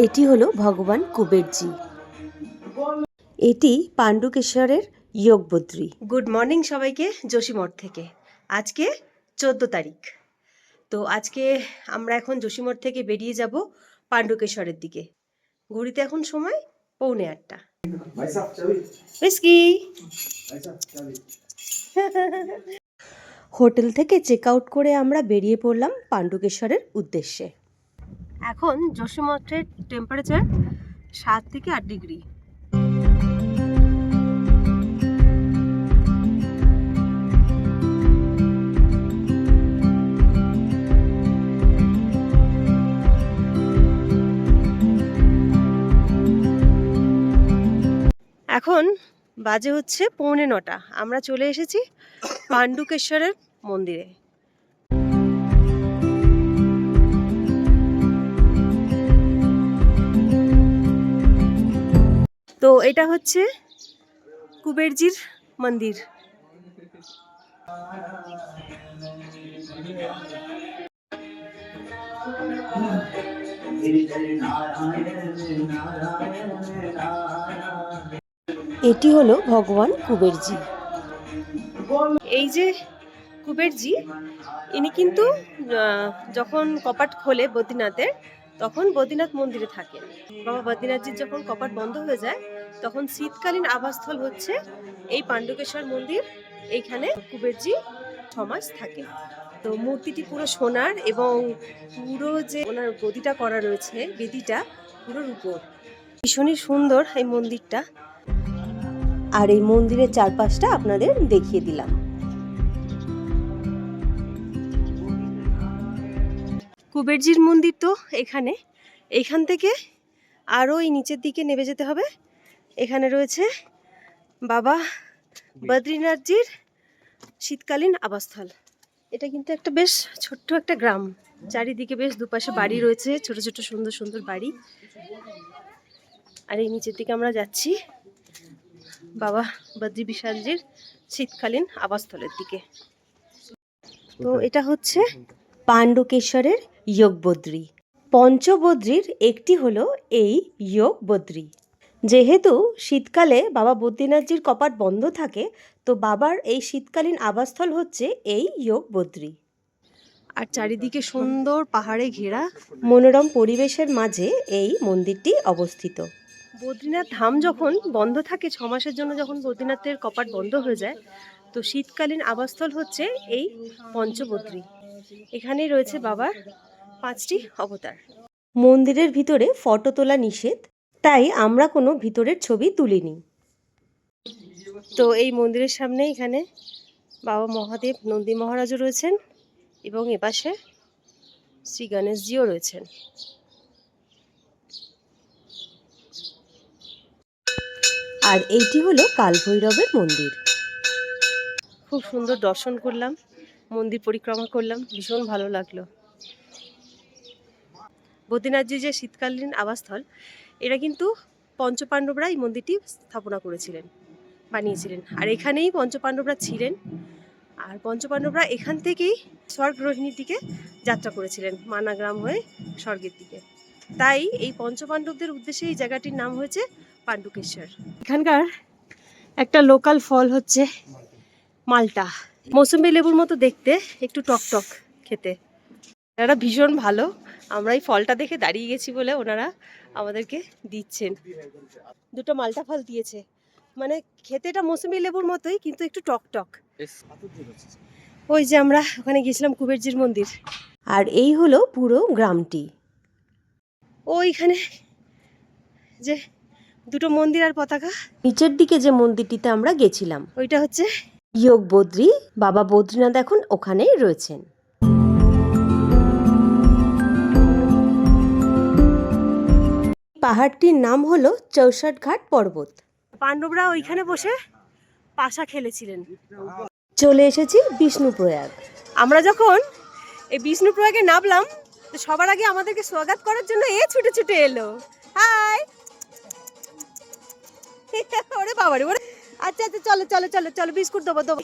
এটি হলো ভগবান কুবেরজি। এটি পাণ্ডুকেশ্বরের যোগবদ্রী। গুড মর্নিং সবাইকে যোশীমঠ থেকে। আজকে 14 তারিখ। তো আজকে আমরা এখন যোশীমঠ থেকে বেরিয়ে যাব পাণ্ডুকেশ্বরের দিকে। ঘড়িতে এখন সময় 7:45। হোটেল থেকে চেক আউট করে আমরা বেরিয়ে পড়লাম পাণ্ডুকেশ্বরের উদ্দেশ্যে। এখন যোশীমঠের টেম্পারেচার 7 থেকে 8 ডিগ্রি। এখন বাজে হচ্ছে 9:45। আমরা চলে এসেছি পাণ্ডুকেশ্বরের মন্দিরে। তো এটা হচ্ছে কুবেরজির মন্দির। এটি হলো ভগবান কুবেরজি। এই যে কুবেরজি, ইনি কিন্তু যখন কপাট খোলে বদ্রীনাথের, তখন বদ্রীনাথ মন্দিরে থাকেন। বাবা বদ্রীনাথজির যখন কপাট বন্ধ হয়ে যায়, তখন শীতকালীন আবাসস্থল হচ্ছে এই পাণ্ডুকেশ্বর মন্দির। এইখানে কুবেরজি সমাজ থাকে। তো মূর্তিটি পুরো সোনার এবং পুরো যে ওনার গদিটা করা রয়েছে, বেদিটা পুরো রূপোর। ভীষণই সুন্দর এই মন্দিরটা। আর এই মন্দিরের চারপাশটা আপনাদের দেখিয়ে দিলাম। কুবেরজির মন্দির তো এইখান থেকে আরও এই নিচের দিকে নেমে যেতে হবে। এখানে রয়েছে বাবা বদ্রীনাথজির শীতকালীন আবাসস্থল। এটা কিন্তু একটা বেশ ছোট্ট একটা গ্রাম। চারিদিকে বেশ দুপাশে বাড়ি রয়েছে, ছোট ছোট সুন্দর সুন্দর বাড়ি। আর এই নিচের দিকে আমরা যাচ্ছি বাবা বদ্রী বিশালজির শীতকালীন আবাসস্থলের দিকে। তো এটা হচ্ছে পাণ্ডুকেশ্বরের যোগবদ্রী। পঞ্চবদ্রীর একটি হলো এই যোগবদ্রী। যেহেতু শীতকালে বাবা বদ্রীনাথজির কপাট বন্ধ থাকে, তো বাবার এই শীতকালীন আবাসস্থল হচ্ছে এই যোগবদ্রী। আর চারিদিকে সুন্দর পাহাড়ে ঘেরা মনোরম পরিবেশের মাঝে এই মন্দিরটি অবস্থিত। বদ্রীনাথ ধাম যখন বন্ধ থাকে 6 মাসের জন্য, যখন বদ্রীনাথের কপাট বন্ধ হয়ে যায়, তো শীতকালীন আবাসস্থল হচ্ছে এই পঞ্চবদ্রী। এখানেই রয়েছে বাবার 5টি অবতার। মন্দিরের ভিতরে ফটো তোলা নিষেধ, তাই আমরা কোনো ভিতরের ছবি তুলিনি। তো এই মন্দিরের সামনে এখানে বাবা মহাদেব নন্দী মহারাজও রয়েছেন এবং এপাশে শ্রী গণেশজিও রয়েছেন। আর এইটি হলো কালভৈরবের মন্দির। খুব সুন্দর দর্শন করলাম, মন্দির পরিক্রমা করলাম, ভীষণ ভালো লাগলো। বদ্রীনাথজি যে শীতকালীন আবাসস্থল, এটা কিন্তু পঞ্চপাণ্ডবরা এই মন্দিরটি স্থাপনা করেছিলেন, বানিয়েছিলেন। আর এখানেই পঞ্চপাণ্ডবরা ছিলেন। আর পঞ্চপাণ্ডবরা এখান থেকেই স্বর্গরোহিণীর দিকে যাত্রা করেছিলেন, মানাগ্রাম হয়ে স্বর্গের দিকে। তাই এই পঞ্চপাণ্ডবদের উদ্দেশ্যে এই জায়গাটির নাম হয়েছে পাণ্ডুকেশ্বর। এখানকার একটা লোকাল ফল হচ্ছে মালটা। মৌসুমী লেবুর মতো দেখতে, একটু টক টক খেতে। এরা ভীষণ ভালো। আমরা এই ফলটা দেখে দাঁড়িয়ে গেছি বলে ওনারা আমাদেরকে দিচ্ছেন। 2টো মালটা ফল দিয়েছে। মানে খেতে এটা মৌসুমী লেবুর মতোই, কিন্তু একটু টক টক। ওই যে আমরা ওখানে গেছিলাম কুবেরজির মন্দির। আর এই হলো পুরো গ্রামটি। ওইখানে যে 2টো মন্দির আর পতাকা। নিচের দিকে যে মন্দিরটিতে আমরা গেছিলাম, ওইটা হচ্ছে যোগবদ্রী। বাবা বদ্রীনাথ এখন ওখানেই রয়েছেন। পাহাড়টির নাম হলো 64 ঘাট পর্বত। পাণ্ডবরা ওইখানে বসে পাশা খেলেছিলেন। চলে এসেছি বিষ্ণুপ্রয়াগ। আমরা যখন এই বিষ্ণুপ্রয়াগে নামলাম, তো সবার আগে আমাদেরকে স্বাগত করার জন্য ছুটে ছুটে এলো। হাই! ওরে বাবা রে! আচ্ছা আচ্ছা, চলো চলো চলো চলো, বিস্কুট দেবো দেবো।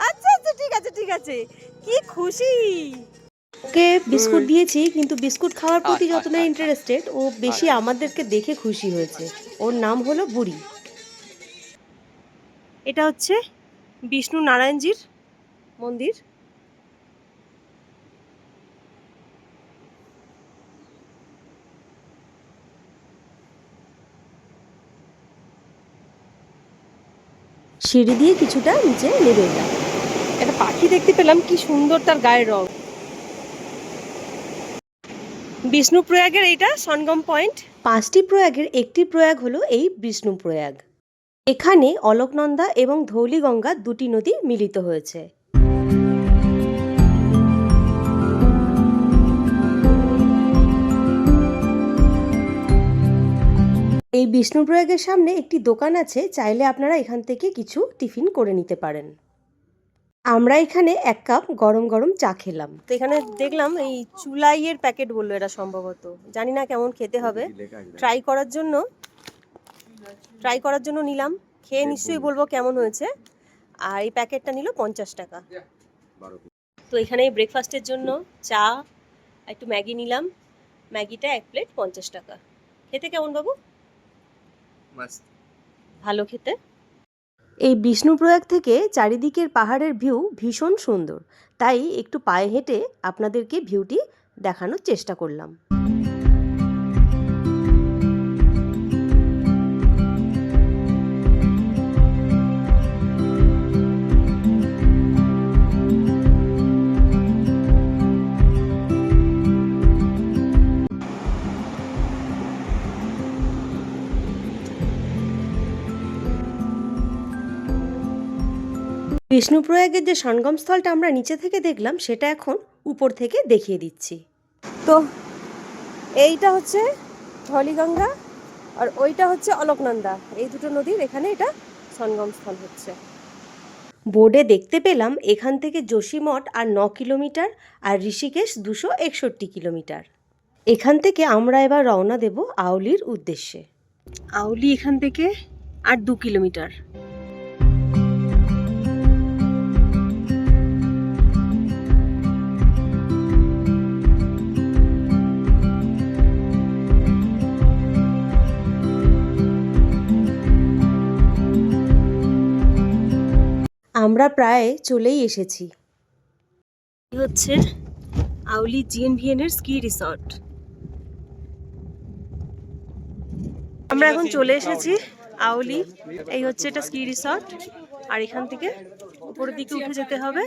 আচ্ছা আচ্ছা, ঠিক আছে ঠিক আছে। কি খুশি! ওকে বিস্কুট দিয়েছি, কিন্তু বিস্কুট খাওয়ার প্রতি যত না ইন্টারেস্টেড, ও বেশি আমাদেরকে দেখে খুশি হয়েছে। ওর নাম হলো বুড়ি। এটা হচ্ছে বিষ্ণু নারায়ণজির মন্দির। সিঁড়ি দিয়ে কিছুটা নিচে নেমে এলাম। একটা পাখি দেখতে পেলাম, কি সুন্দর তার গায়ের রং। বিষ্ণুপ্রয়াগের এইটা সনগম পয়েন্ট। 5টি প্রয়াগের একটি প্রয়াগ হলো এই বিষ্ণুপ্রয়াগ। এখানে অলকনন্দা এবং ধৌলিগঙ্গা দুটি নদী মিলিত হয়েছে। এই বিষ্ণুপ্রয়াগের সামনে একটি দোকান আছে, চাইলে আপনারা এখান থেকে কিছু টিফিন করে নিতে পারেন। আমরা এখানে 1 কাপ গরম গরম চা খেলাম। তো এখানে দেখলাম এই চুলাইয়ের প্যাকেট বললো এরা, সম্ভবত জানি না কেমন খেতে হবে। ট্রাই করার জন্য নিলাম, খেয়ে নিশ্চয়ই বলবো কেমন হয়েছে। আর এই প্যাকেটটা নিল 50 টাকা। তো এখানে ব্রেকফাস্টের জন্য চা, একটু ম্যাগি নিলাম। ম্যাগিটা 1 প্লেট 50 টাকা। খেতে কেমন বাবু? ভালো খেতে। এই বিষ্ণুপ্রয়াগ থেকে চারিদিকের পাহাড়ের ভিউ ভীষণ সুন্দর, তাই একটু পায়ে হেঁটে আপনাদেরকে ভিউটি দেখানোর চেষ্টা করলাম। বিষ্ণুপ্রয়াগের যে সঙ্গম স্থলটা আমরা নিচে থেকে দেখলাম, সেটা এখন উপর থেকে দেখিয়ে দিচ্ছি। তো এইটা হচ্ছে ধৌলিগঙ্গা আর ওইটা হচ্ছে অলকনন্দা, এই দুটো নদীর এখানে এটা সঙ্গম স্থল হচ্ছে। বোর্ডে দেখতে পেলাম এখান থেকে যোশীমঠ আর 9 কিলোমিটার আর ঋষিকেশ 261 কিলোমিটার। এখান থেকে আমরা এবার রওনা দেব আউলির উদ্দেশ্যে। আউলি এখান থেকে আর 2 কিলোমিটার। আমরা প্রায় চলেই এসেছি। হচ্ছে আউলি জিএনভিএন এর স্কি রিসর্ট। আমরা এখন চলে এসেছি আউলি। এই হচ্ছে এটা স্কি রিসর্ট, আর এখান থেকে উপরের দিকে উঠে যেতে হবে।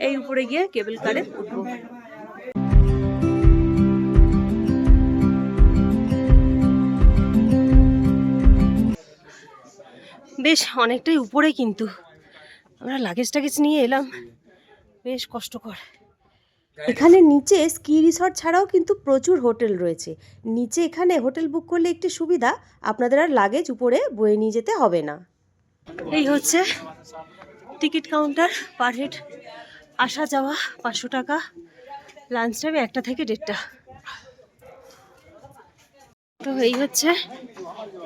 এই উপরে গিয়ে কেবল কারে উঠবো। বেশ অনেকটাই উপরে, কিন্তু আমরা লাগেজ টাগেজ নিয়ে এলাম, বেশ কষ্টকর। এখানে নিচে স্কি রিসর্ট ছাড়াও কিন্তু প্রচুর হোটেল রয়েছে। নিচে এখানে হোটেল বুক করলে একটি সুবিধা, আপনাদের আর লাগেজ উপরে বয়ে নিয়ে যেতে হবে না। এই হচ্ছে টিকিট কাউন্টার। পার হেড আসা যাওয়া 500 টাকা। লাঞ্চ টাইম 1টা থেকে 1:30টা। তো এই হচ্ছে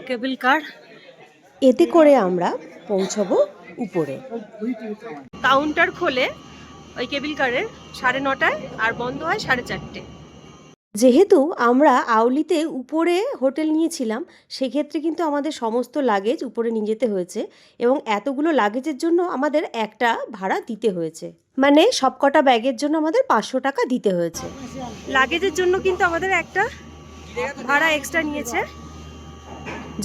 কেবল কার। এতে করে আমরা পৌঁছাবো উপরে। কাউন্টার খোলে ওই কেবল কারের 9:30টায় আর বন্ধ হয় 4:30টে। যেহেতু আমরা আউলিতে উপরে হোটেল নিয়েছিলাম, সেক্ষেত্রে কিন্তু আমাদের সমস্ত লাগেজ উপরে নিয়ে যেতে হয়েছে, এবং এতগুলো লাগেজের জন্য আমাদের একটা ভাড়া দিতে হয়েছে। মানে সবকটা ব্যাগের জন্য আমাদের 500 টাকা দিতে হয়েছে। লাগেজের জন্য কিন্তু আমাদের একটা ভাড়া এক্সট্রা নিয়েছে।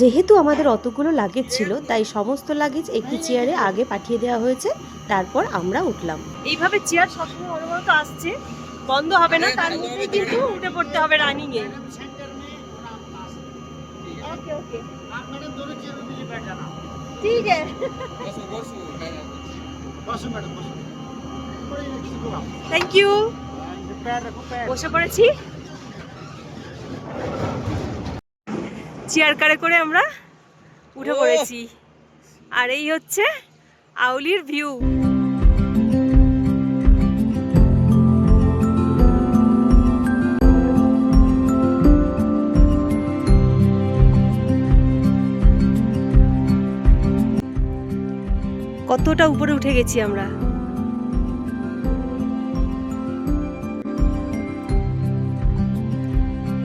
যেহেতু আমাদের অতগুলো লাগেজ ছিল, তাই সমস্ত লাগেজ একটি চেয়ারে আগে পাঠিয়ে দেওয়া হয়েছে, তারপর আমরা উঠলাম। এইভাবে চেয়ার সবসময় অনবরত আসছে, বন্ধ হবে না, তার মধ্যেই কিন্তু উঠে পড়তে হবে রানিং এ। ওকে ওকে ঠিক আছে, থ্যাংক ইউ। বসে পড়েছি। চেয়ার কারে করে আমরা উঠে পড়েছি, আর এই হচ্ছে আউলির ভিউ। কতটা উপরে উঠে গেছি আমরা।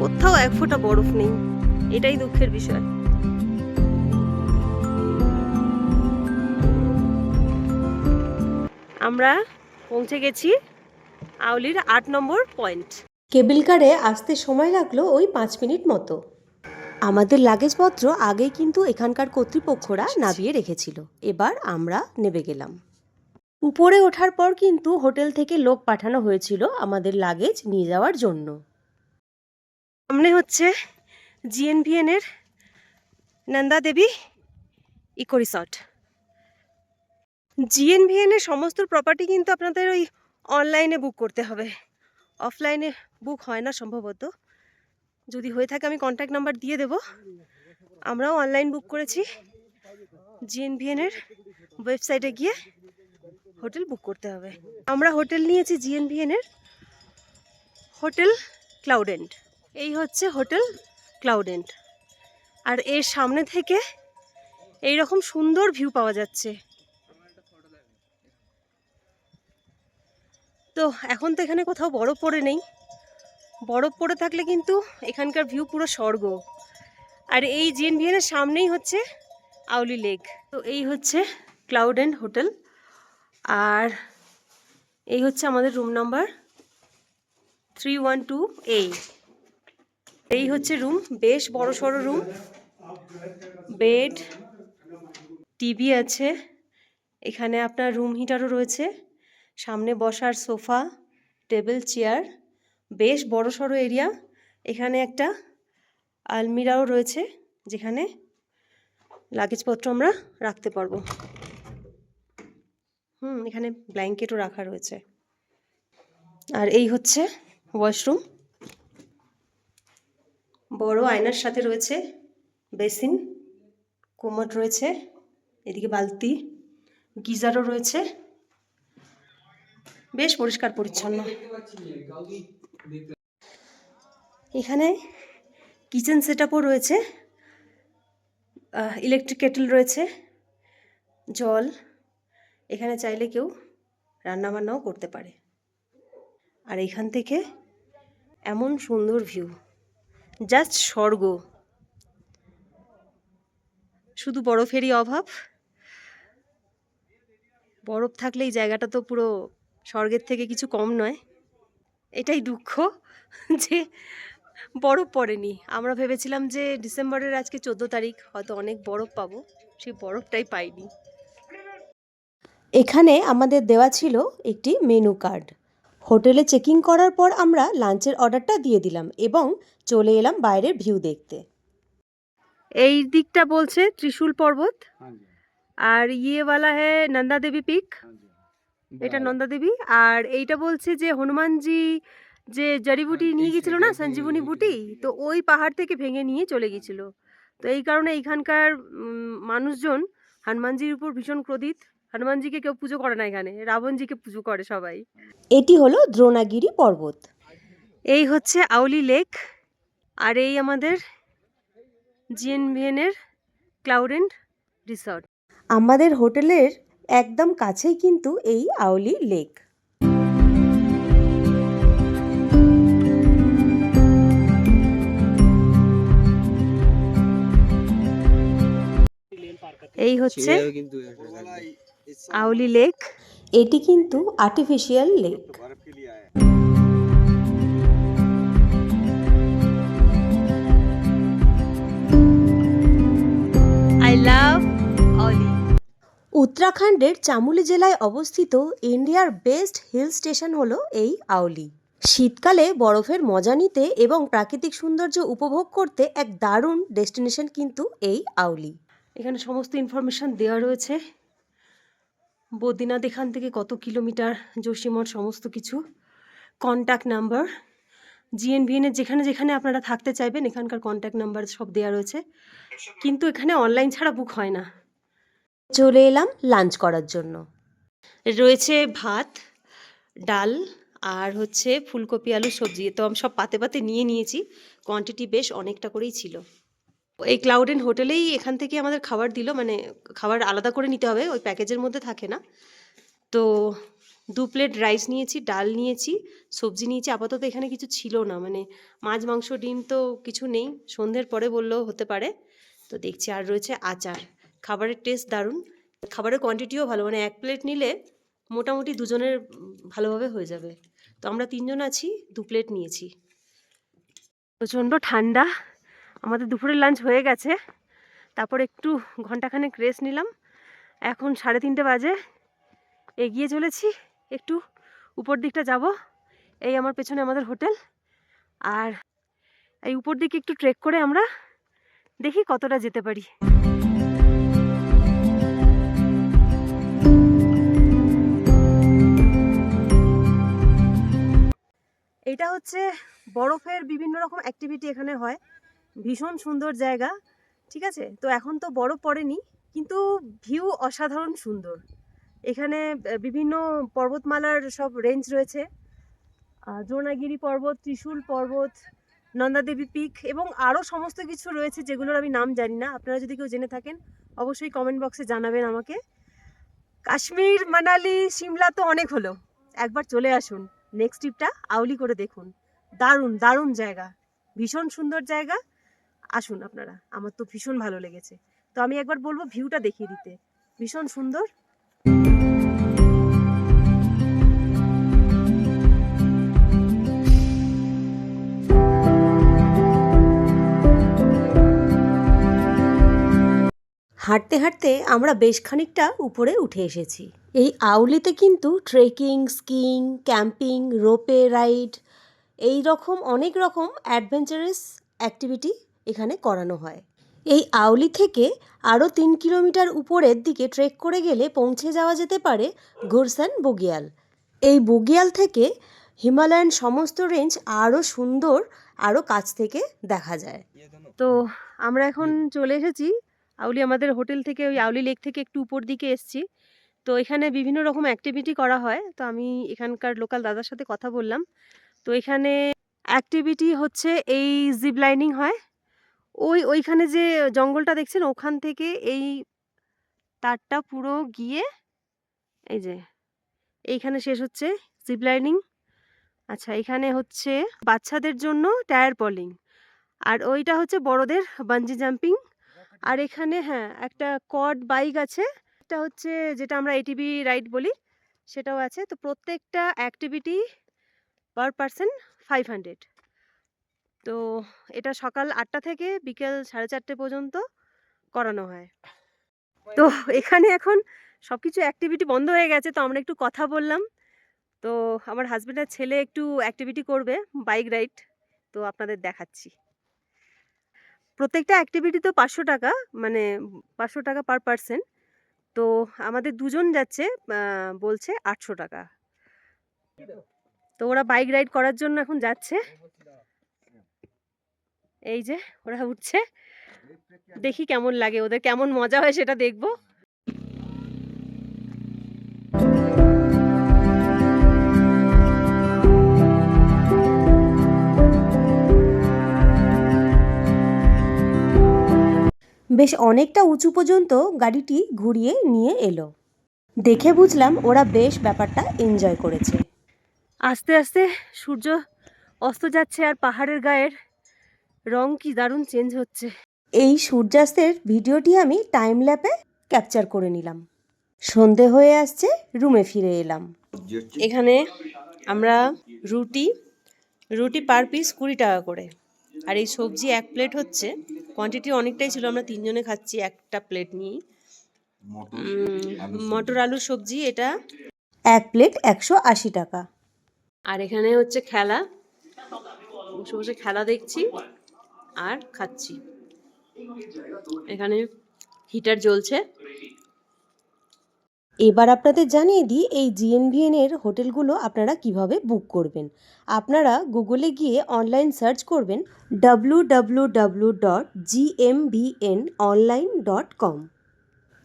কোথাও এক ফোঁটা বরফ নেই, এটাই দুঃখের বিষয়। আমরা পৌঁছে গেছি আউলির 8 নম্বর পয়েন্ট। কেবল কারে আসতে সময় লাগলো ওই 5 মিনিট মতো। আমাদের লাগেজপত্র আগেই কিন্তু এখানকার কর্তৃপক্ষরা নামিয়ে রেখেছিল, এবার আমরা নেমে গেলাম। উপরে ওঠার পর কিন্তু হোটেল থেকে লোক পাঠানো হয়েছিল আমাদের লাগেজ নিয়ে যাওয়ার জন্য। সামনে হচ্ছে GNVN এর Nanda Devi eco resort. GNVN এর সমস্ত প্রপার্টি কিন্তু আপনাদের ওই অনলাইনে বুক করতে হবে, অফলাইনে বুক হয় না সম্ভবত। যদি হয়ে থাকে আমি কন্ট্যাক্ট নাম্বার দিয়ে দেব। আমরাও অনলাইন বুক করেছি, GNVN এর ওয়েবসাইটে গিয়ে হোটেল বুক করতে হবে। আমরা হোটেল নিয়েছি GNVN এর হোটেল ক্লাউডেন্ট। এই হচ্ছে হোটেল ক্লাউডেন্ট, আর এর সামনে থেকে এই রকম সুন্দর ভিউ পাওয়া যাচ্ছে। তো এখন তো এখানে কোথাও বরফ পড়ে নেই, বরফ পড়ে থাকলে কিন্তু এখানকার ভিউ পুরো স্বর্গ। আর এই GNVN এর সামনেই হচ্ছে আউলি লেক। তো এই হচ্ছে ক্লাউডেন্ট হোটেল, আর এই হচ্ছে আমাদের রুম নাম্বার 312A। এই হচ্ছে রুম, বেশ বড় সড়ো রুম, বেড, টিভি আছে, এখানে আপনার রুম হিটারও রয়েছে, সামনে বসার সোফা, টেবিল, চেয়ার, বেশ বড় সড়ো এরিয়া। এখানে একটা আলমিরাও রয়েছে যেখানে লাগেজপত্র আমরা রাখতে পারবো। এখানে ব্ল্যাঙ্কেটও রাখা রয়েছে। আর এই হচ্ছে ওয়াশরুম, বড় আয়নার সাথে রয়েছে বেসিন, কোমোড রয়েছে, এদিকে বালতি, গিজারও রয়েছে, বেশ পরিষ্কার পরিচ্ছন্ন। এখানে কিচেন সেটআপও রয়েছে, ইলেকট্রিক কেটল রয়েছে, জল, এখানে চাইলে কেউ রান্নাবান্নাও করতে পারে। আর এখান থেকে এমন সুন্দর ভিউ, জাস্ট স্বর্গ। শুধু বরফেরই অভাব, বরফ থাকলে এই জায়গাটা তো পুরো স্বর্গের থেকে কিছু কম নয়। এটাই দুঃখ যে বরফ পড়েনি। আমরা ভেবেছিলাম যে ডিসেম্বরের আজকে 14 তারিখ, হয়তো অনেক বরফ পাবো, সেই বরফটাই পাইনি। এখানে আমাদের দেওয়া ছিল একটি মেনু কার্ড। হোটেলে চেকিং করার পর আমরা লাঞ্চের অর্ডারটা দিয়ে দিলাম এবং চলে এলাম বাইরের ভিউ দেখতে। এই দিকটা বলছে ত্রিশূল পর্বত, আর ইয়েওয়ালা হ্যাঁ নন্দা দেবী পিক, এটা নন্দা দেবী। আর এইটা বলছে যে হনুমানজি যে জড়িবুটি নিয়ে গেছিল না, সঞ্জীবনী বুটি, তো ওই পাহাড় থেকে ভেঙে নিয়ে চলে গেছিল। তো এই কারণে এইখানকার মানুষজন হনুমানজির উপর ভীষণ ক্রোধিত। হনুমানজিকে কেউ পুজো করে না, এখানে রাবণজিকে পুজো করে সবাই। এটি হলো দ্রোণাগিরি পর্বত। এই হচ্ছে আউলি লেক, আর এই আমাদের GNVN এর ক্লাউডেন্ট রিসর্ট। আমাদের হোটেলের একদম কাছেই কিন্তু এই আউলি লেক। এই হচ্ছে আউলি লেক, এটি কিন্তু artificial lake. I love Auli. উত্তরাখণ্ডের চামোলি জেলায় অবস্থিত ইন্ডিয়ার বেস্ট হিল স্টেশন হলো এই আউলি। শীতকালে বরফের মজা নিতে এবং প্রাকৃতিক সৌন্দর্য উপভোগ করতে এক দারুণ ডেস্টিনেশন কিন্তু এই আউলি। এখানে সমস্ত ইনফরমেশন দেওয়া রয়েছে, বদ্রীনাথ এখান থেকে কত কিলোমিটার, যোশীমঠ, সমস্ত কিছু, কন্ট্যাক্ট নাম্বার, GNVN এর যেখানে যেখানে আপনারা থাকতে চাইবেন এখানকার কন্ট্যাক্ট নাম্বার সব দেওয়া রয়েছে। কিন্তু এখানে অনলাইন ছাড়া বুক হয় না। চলে এলাম লাঞ্চ করার জন্য। রয়েছে ভাত, ডাল, আর হচ্ছে ফুলকপি আলু সবজি। তো আমি সব পাতে পাতে নিয়ে নিয়েছি, কোয়ান্টিটি বেশ অনেকটা করেই ছিল। এই ক্লাউডেন্ট হোটেলেই এখান থেকে আমাদের খাবার দিল, মানে খাবার আলাদা করে নিতে হবে, ওই প্যাকেজের মধ্যে থাকে না। তো 2 প্লেট রাইস নিয়েছি, ডাল নিয়েছি, সবজি নিয়েছি। আপাতত এখানে কিছু ছিল না, মানে মাছ মাংস ডিম তো কিছু নেই, সন্ধ্যের পরে বললেও হতে পারে। তো দেখছি আর রয়েছে আচার। খাবারের টেস্ট দারুণ, খাবারের কোয়ান্টিটিও ভালো, মানে 1 প্লেট নিলে মোটামুটি দুজনের ভালোভাবে হয়ে যাবে। তো আমরা 3 জন আছি, 2 প্লেট নিয়েছি। প্রচণ্ড ঠান্ডা। আমাদের দুপুরের লাঞ্চ হয়ে গেছে, তারপর একটু ঘন্টাখানেক রেস্ট নিলাম। এখন 3:30 বাজে, এগিয়ে চলেছি, একটু উপর দিকটা যাব। এই আমার পেছনে আমাদের হোটেল, আর এই উপর দিকে একটু ট্রেক করে আমরা দেখি কতটা যেতে পারি। এটা হচ্ছে বরফের বিভিন্ন রকম অ্যাক্টিভিটি এখানে হয়, ভীষণ সুন্দর জায়গা। ঠিক আছে, তো এখন তো বরফ পড়েনি, কিন্তু ভিউ অসাধারণ সুন্দর। এখানে বিভিন্ন পর্বতমালার সব রেঞ্জ রয়েছে, দ্রোণাগিরি পর্বত, ত্রিশূল পর্বত, নন্দাদেবী পিক এবং আরও সমস্ত কিছু রয়েছে যেগুলোর আমি নাম জানি না। আপনারা যদি কেউ জেনে থাকেন অবশ্যই কমেন্ট বক্সে জানাবেন আমাকে। কাশ্মীর, মানালি, সিমলা তো অনেক হলো, একবার চলে আসুন, নেক্সট ট্রিপটা আউলি করে দেখুন। দারুণ দারুণ জায়গা, ভীষণ সুন্দর জায়গা। আসুন আপনারা, আমার তো ভীষণ ভালো লেগেছে। তো আমি একবার বলবো ভিউটা দেখিয়ে দিতে, ভীষণ সুন্দর। হাঁটতে হাঁটতে আমরা বেশ খানিকটা উপরে উঠে এসেছি। এই আউলিতে কিন্তু ট্রেকিং, স্কিইং, ক্যাম্পিং, রোপে রাইড, এই রকম অনেক রকম অ্যাডভেঞ্চারাস অ্যাক্টিভিটি এখানে করানো হয়। এই আউলি থেকে আরও 3 কিলোমিটার উপরের দিকে ট্রেক করে গেলে পৌঁছে যাওয়া যেতে পারে ঘুরসান বুগিয়াল। এই বুগিয়াল থেকে হিমালয়ান সমস্ত রেঞ্জ আরও সুন্দর, আরও কাছ থেকে দেখা যায়। তো আমরা এখন চলে এসেছি আউলি। আমাদের হোটেল থেকে ওই আউলি লেক থেকে একটু উপর দিকে এসেছি। তো এখানে বিভিন্ন রকম অ্যাক্টিভিটি করা হয়। তো আমি এখানকার লোকাল দাদার সাথে কথা বললাম। তো এখানে অ্যাক্টিভিটি হচ্ছে এই জিপ লাইনিং হয়। ওইখানে যে জঙ্গলটা দেখছেন ওখান থেকে এই তারটা পুরো গিয়ে এই যে এইখানে শেষ হচ্ছে জিপ লাইনিং। আচ্ছা, এখানে হচ্ছে বাচ্চাদের জন্য টায়ার পলিং, আর ওইটা হচ্ছে বড়দের বাঞ্জি জাম্পিং। আর এখানে হ্যাঁ একটা কড বাইক আছে, এটা হচ্ছে যেটা আমরা এটিভি রাইড বলি, সেটাও আছে। তো প্রত্যেকটা অ্যাক্টিভিটি পার পারসন 500। তো এটা সকাল 8টা থেকে বিকেল 4:30 পর্যন্ত করানো হয়। তো এখানে এখন সব কিছু অ্যাক্টিভিটি বন্ধ হয়ে গেছে, তো আমরা একটু কথা বললাম। তো আমার হাজব্যান্ডের ছেলে একটু অ্যাক্টিভিটি করবে, বাইক রাইড, তো আপনাদের দেখাচ্ছি। প্রত্যেকটা অ্যাক্টিভিটি তো 500 টাকা, মানে 500 টাকা পার পারসন। তো আমাদের দুজন যাচ্ছে, বলছে 800 টাকা। তো ওরা বাইক রাইড করার জন্য এখন যাচ্ছে, এই যে ওরা উঠছে, দেখি কেমন লাগে, ওদের কেমন মজা হয় সেটা দেখবো। বেশ অনেকটা উঁচু পর্যন্ত গাড়িটি ঘুরিয়ে নিয়ে এলো, দেখে বুঝলাম ওরা বেশ ব্যাপারটা এনজয় করেছে। আস্তে আস্তে সূর্য অস্ত যাচ্ছে, আর পাহাড়ের গায়ের রং কি দারুণ চেঞ্জ হচ্ছে। এই সূর্যাস্তের ভিডিওটি আমি টাইম ল্যাপে ক্যাপচার করে নিলাম। সন্ধে হয়ে আসছে, রুমে ফিরে এলাম। এখানে আমরা রুটি পার পিস 20 টাকা করে, আর এই সবজি 1 প্লেট হচ্ছে, কোয়ান্টিটি অনেকটাই ছিল, আমরা 3 জনে খাচ্ছি একটা প্লেট নিয়েই। মটর আলুর সবজি, এটা 1 প্লেট 180 টাকা। আর এখানে হচ্ছে খেলা, বসে বসে খেলা দেখছি আর খাচ্ছি। এখানে হিটার জ্বলছে। এবার আপনাদের জানিয়ে দিই এই জিএনভিএন এর হোটেলগুলো আপনারা কিভাবে বুক করবেন। আপনারা গুগলে গিয়ে অনলাইন সার্চ করবেন www.gmvnonline.com।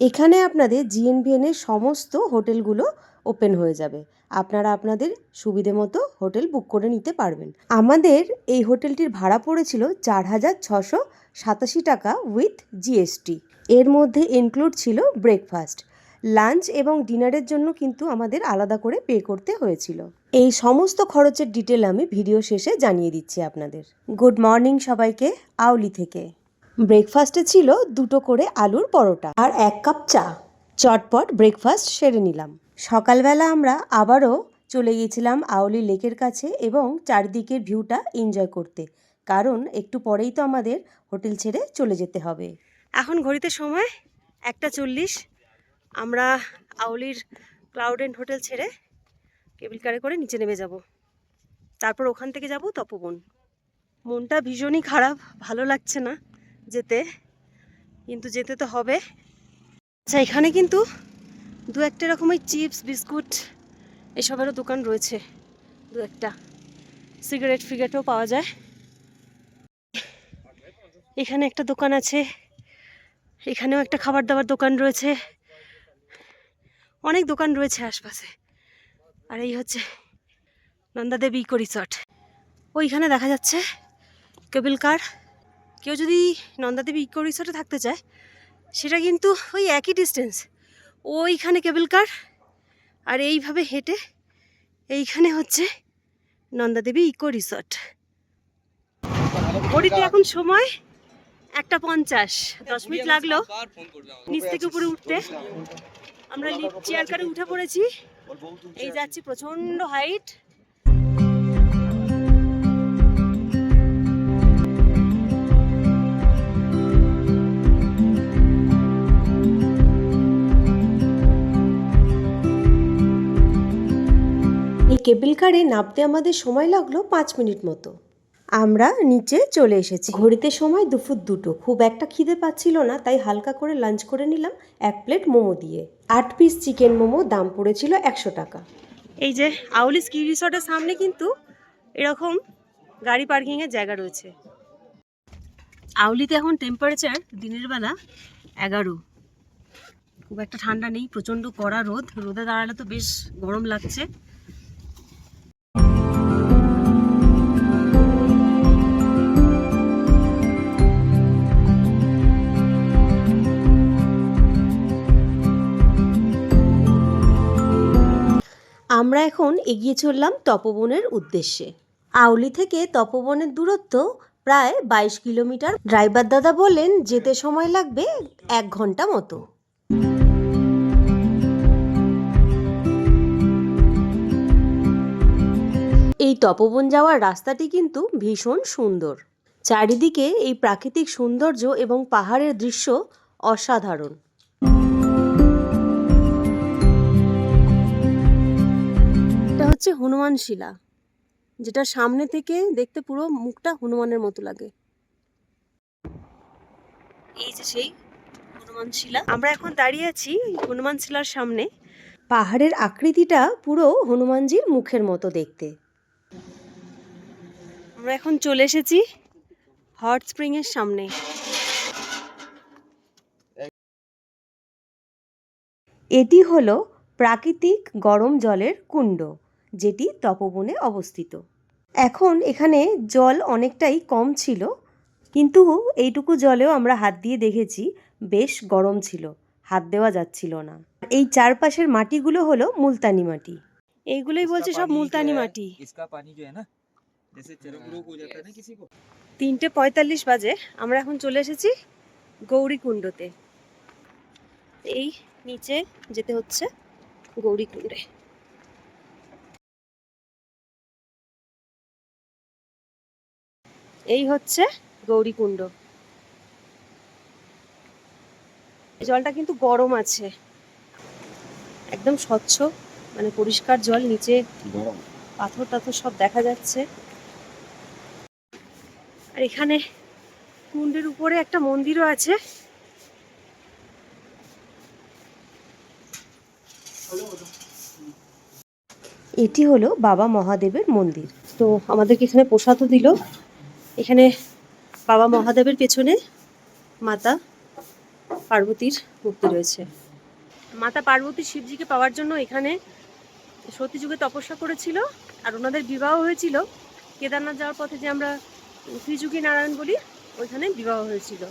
এখানে আপনাদের জিএনভিএন এর সমস্ত হোটেলগুলো ওপেন হয়ে যাবে, আপনারা আপনাদের সুবিধে মতো হোটেল বুক করে নিতে পারবেন। আমাদের এই হোটেলটির ভাড়া পড়েছিল 4,687 টাকা উইথ জিএসটি। এর মধ্যে ইনক্লুড ছিল ব্রেকফাস্ট। লাঞ্চ এবং ডিনারের জন্য কিন্তু আমাদের আলাদা করে পে করতে হয়েছিল। এই সমস্ত খরচের ডিটেল আমি ভিডিও শেষে জানিয়ে দিচ্ছি আপনাদের। গুড মর্নিং সবাইকে আউলি থেকে। ব্রেকফাস্টে ছিল 2টো করে আলুর পরোটা আর 1 কাপ চা। চটপট ব্রেকফাস্ট সেরে নিলাম। সকালবেলা আমরা আবারও চলে গিয়েছিলাম আউলি লেকের কাছে এবং চারদিকের ভিউটা এনজয় করতে, কারণ একটু পরেই তো আমাদের হোটেল ছেড়ে চলে যেতে হবে। এখন ঘড়িতে সময় 1:40। আমরা আউলির ক্লাউড এন্ড হোটেল ছেড়ে কেবল কারে করে নিচে নেমে যাব, তারপর ওখান থেকে যাব তপোবন। মনটা ভীষণই খারাপ, ভালো লাগছে না যেতে, কিন্তু যেতে তো হবে। আচ্ছা, এখানে কিন্তু 2-1 রকমের চিপস বিস্কুট এসবেরও দোকান রয়েছে, 2-1টা সিগারেট ফিগারেটও পাওয়া যায়। এখানে একটা দোকান আছে, এখানেও একটা খাবার দাবার দোকান রয়েছে, অনেক দোকান রয়েছে আশপাশে। আর এই হচ্ছে নন্দাদেবী ইকো রিসর্ট। ওইখানে দেখা যাচ্ছে কেবল কার। কেউ যদি নন্দাদেবী ইকো রিসর্টে থাকতে চায় সেটা কিন্তু ওই একই ডিস্টেন্স, ওইখানে কেবল কার আর এইভাবে হেঁটে এইখানে হচ্ছে নন্দাদেবী ইকো রিসর্ট। ঘড়িতে এখন সময় 1:50। 10 মিনিট লাগলো নিচ থেকে উপরে উঠতে। আমরা লিফট চেয়ার কারে উঠে পড়েছি, এই যাচ্ছি, প্রচন্ড হাইট। এই কেবল কারে নামতে আমাদের সময় লাগলো 5 মিনিট মতো। আমরা নিচে চলে এসেছি। ঘড়িতে সময় দুপুর 2টো। খুব একটা খিদে পাচ্ছিল না, তাই হালকা করে লাঞ্চ করে নিলাম 1 প্লেট মোমো দিয়ে। 8 পিস চিকেন মোমো, দাম পড়েছিল 100 টাকা। এই যে আউলি স্কি রিসর্টের সামনে কিন্তু এরকম গাড়ি পার্কিংয়ের জায়গা রয়েছে। আউলিতে এখন টেম্পারেচার দিনের বেলা 11। খুব একটা ঠান্ডা নেই, প্রচণ্ড কড়া রোদ। রোদে দাঁড়ালে তো বেশ গরম লাগছে। আমরা এখন এগিয়ে চললাম তপোবনের উদ্দেশ্যে। আউলি থেকে তপোবনের দূরত্ব প্রায় 22 কিলোমিটার। ড্রাইভার দাদা বললেন যেতে সময় লাগবে 1 ঘন্টা মতো। এই তপোবন যাওয়ার রাস্তাটি কিন্তু ভীষণ সুন্দর। চারিদিকে এই প্রাকৃতিক সৌন্দর্য এবং পাহাড়ের দৃশ্য অসাধারণ। হচ্ছে হনুমান শিলা, যেটা সামনে থেকে দেখতে পুরো মুখটা হনুমানের মতো লাগে। এই যে সেই হনুমান শিলা। আমরা এখন দাঁড়িয়ে আছি হনুমান শিলার সামনে। পাহাড়ের আকৃতিটা পুরো হনুমানজির মুখের মতো দেখতে। আমরা এখন চলে এসেছি হট স্প্রিং এর সামনে। এটি হলো প্রাকৃতিক গরম জলের কুণ্ড, যেটি তপোবনে অবস্থিত। এখন এখানে জল অনেকটাই কম ছিল, কিন্তু এইটুকু জলেও আমরা হাত দিয়ে দেখেছি বেশ গরম ছিল, হাত দেওয়া যাচ্ছিল না। এই চারপাশের মাটিগুলো হলো মুলতানি মাটি। এইগুলোই বলছে সব মুলতানি মাটি। 3:45 বাজে। আমরা এখন চলে এসেছি গৌরীকুণ্ডতে। এই নিচে যেতে হচ্ছে গৌরীকুণ্ডে। এই হচ্ছে গৌরীকুণ্ড। জলটা কিন্তু গরম আছে, একদম স্বচ্ছ, মানে পরিষ্কার জল। নিচে পাথর টাথর সব দেখা যাচ্ছে। আর এখানে কুণ্ডের উপরে একটা মন্দিরও আছে। এটি হলো বাবা মহাদেবের মন্দির। তো আমাদেরকে এখানে প্রসাদও দিল। এখানে বাবা মহাদেবের পেছনে মাতা পার্বতীর মূর্তি রয়েছে। মাতা পার্বতী শিবজিকে পাওয়ার জন্য এখানে সতী যুগে তপস্যা করেছিল, আর ওনাদের বিবাহ হয়েছিল কেদারনাথ যাওয়ার পথে, যে আমরা ত্রিযুগী নারায়ণ বলি, ওইখানে বিবাহ হয়েছিল।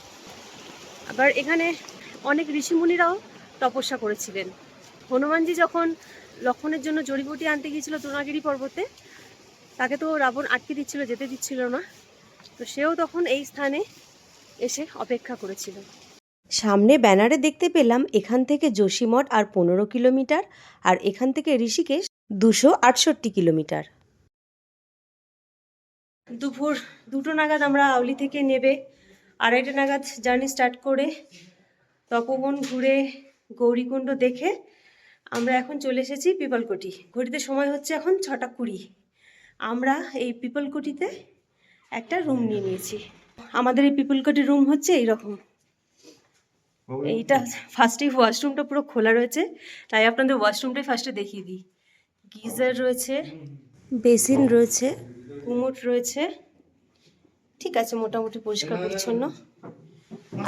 আবার এখানে অনেক ঋষিমুনিরাও তপস্যা করেছিলেন। হনুমানজি যখন লক্ষ্মণের জন্য জড়িবুটি আনতে গিয়েছিল দ্রোণাগিরি পর্বতে, তাকে তো রাবণ আটকে দিচ্ছিল, যেতে দিচ্ছিল না, তো সেও তখন এই স্থানে এসে অপেক্ষা করেছিল। সামনে ব্যানারে দেখতে পেলাম এখান থেকে যোশীমঠ আর 15 কিলোমিটার, আর এখান থেকে ঋষিকেশ 268 কিলোমিটার। দুপুর 2টো নাগাদ আমরা আউলি থেকে নেবে 2:30 নাগাদ জার্নি স্টার্ট করে তপবন ঘুরে গৌরীকুণ্ড দেখে আমরা এখন চলে এসেছি পিপলকুটি। ঘড়িতে সময় হচ্ছে এখন 6:20। আমরা এই পিপলকুটিতে একটা রুম নিয়ে নিয়েছি। আমাদের এই পিপলকুটির রুম হচ্ছে এইরকম। এইটা ফার্স্টেই ওয়াশরুমটা পুরো খোলা রয়েছে, তাই আপনাদের ওয়াশরুমটাই ফার্স্টে দেখিয়ে দিই। গিজার রয়েছে, বেসিন রয়েছে, কুমোট রয়েছে, ঠিক আছে, মোটামুটি পরিষ্কার পরিচ্ছন্ন।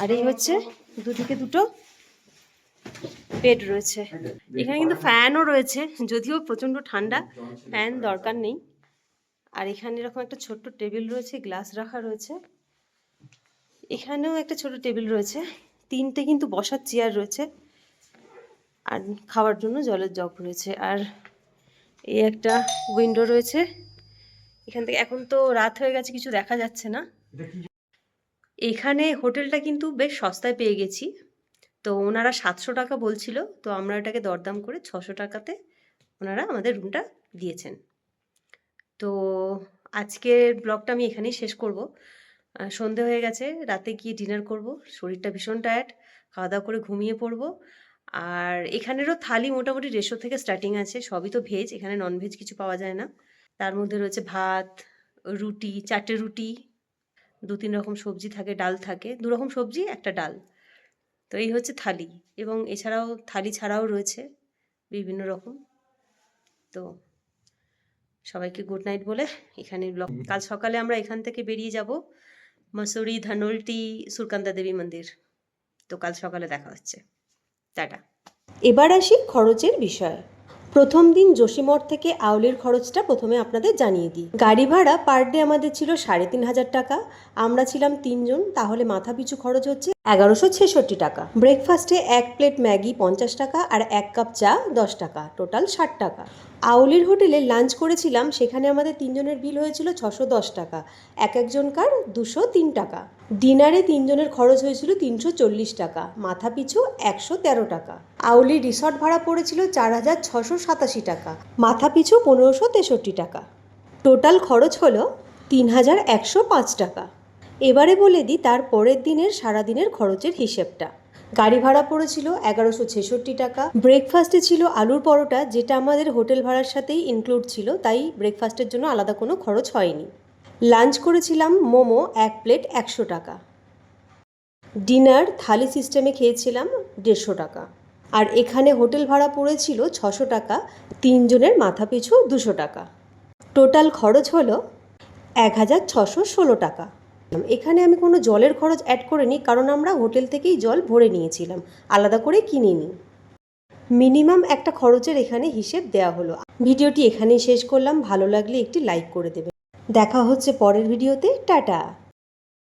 আর এই হচ্ছে দুদিকে দুটো বেড রয়েছে। এখানে কিন্তু ফ্যানও রয়েছে, যদিও প্রচণ্ড ঠান্ডা, ফ্যান দরকার নেই। আর এখানে এরকম একটা ছোট্ট টেবিল রয়েছে, গ্লাস রাখা রয়েছে। এখানেও একটা ছোট টেবিল রয়েছে, 3টে কিন্তু বসার চেয়ার রয়েছে, আর খাওয়ার জন্য জলের জগ রয়েছে। আর এই একটা উইন্ডো রয়েছে। এখান থেকে এখন তো রাত হয়ে গেছে, কিছু দেখা যাচ্ছে না। এখানে হোটেলটা কিন্তু বেশ সস্তায় পেয়ে গেছি। তো ওনারা 700 টাকা বলছিল, তো আমরা এটাকে দরদাম করে 600 টাকাতে ওনারা আমাদের রুমটা দিয়েছেন। তো আজকের ব্লগটা আমি এখানেই শেষ করব। সন্ধে হয়ে গেছে, রাতে গিয়ে ডিনার করব। শরীরটা ভীষণ টায়ার্ড, খাওয়া দাওয়া করে ঘুমিয়ে পড়ব। আর এখানেরও থালি মোটামুটি 150 থেকে স্টার্টিং আছে, সবই তো ভেজ, এখানে ননভেজ কিছু পাওয়া যায় না। তার মধ্যে রয়েছে ভাত, রুটি, 4টে রুটি, 2-3 রকম সবজি থাকে, ডাল থাকে, 2 রকম সবজি, একটা ডাল। তো এই হচ্ছে থালি, এবং এছাড়াও থালি ছাড়াও রয়েছে বিভিন্ন রকম। তো সবাইকে গুড নাইট বলে এখানে ব্লগ, কাল সকালে আমরা এখান থেকে বেরিয়ে যাব মসুরি, ধানলটি, সুরকান্দা দেবী মন্দির। তো কাল সকালে দেখা হচ্ছে, টাটা। এবার আসি খরচের বিষয়ে। প্রথম দিন যোশীমঠ থেকে আউলির খরচটা প্রথমে আপনাদের জানিয়ে দিই। গাড়ি ভাড়া পার ডে আমাদের ছিল 3500 টাকা। আমরা ছিলাম 3 জন, তাহলে মাথা পিছু খরচ হচ্ছে 1166 টাকা। ব্রেকফাস্টে 1 প্লেট ম্যাগি 50 টাকা আর 1 কাপ চা 10 টাকা, টোটাল 60 টাকা। আউলির হোটেলে লাঞ্চ করেছিলাম, সেখানে আমাদের 3 জনের বিল হয়েছিল 610 টাকা, এক একজনকার 203 টাকা। ডিনারে 3 জনের খরচ হয়েছিল 340 টাকা, মাথা পিছু 113 টাকা। আউলি রিসর্ট ভাড়া পড়েছিল 4687 টাকা, মাথা পিছু 1563 টাকা। টোটাল খরচ হলো 3105 টাকা। এবারে বলে দিই তার পরের দিনের সারাদিনের খরচের হিসেবটা। গাড়ি ভাড়া পড়েছিল 1166 টাকা। ব্রেকফাস্টে ছিল আলুর পরোটা, যেটা আমাদের হোটেল ভাড়ার সাথেই ইনক্লুড ছিল, তাই ব্রেকফাস্টের জন্য আলাদা কোনো খরচ হয়নি। লাঞ্চ করেছিলাম মোমো 1 প্লেট 100 টাকা। ডিনার থালি সিস্টেমে খেয়েছিলাম 150 টাকা। আর এখানে হোটেল ভাড়া পড়েছিল 600 টাকা, 3 জনের মাথা পিছু 200 টাকা। টোটাল খরচ হলো 1616 টাকা। এখানে আমি কোনো জলের খরচ অ্যাড করিনি, কারণ আমরা হোটেল থেকেই জল ভরে নিয়েছিলাম, আলাদা করে কিনিনি। মিনিমাম একটা খরচের এখানে হিসেব দেওয়া হলো। ভিডিওটি এখানেই শেষ করলাম, ভালো লাগলে একটি লাইক করে দেবেন। দেখা হচ্ছে পরের ভিডিওতে, টাটা।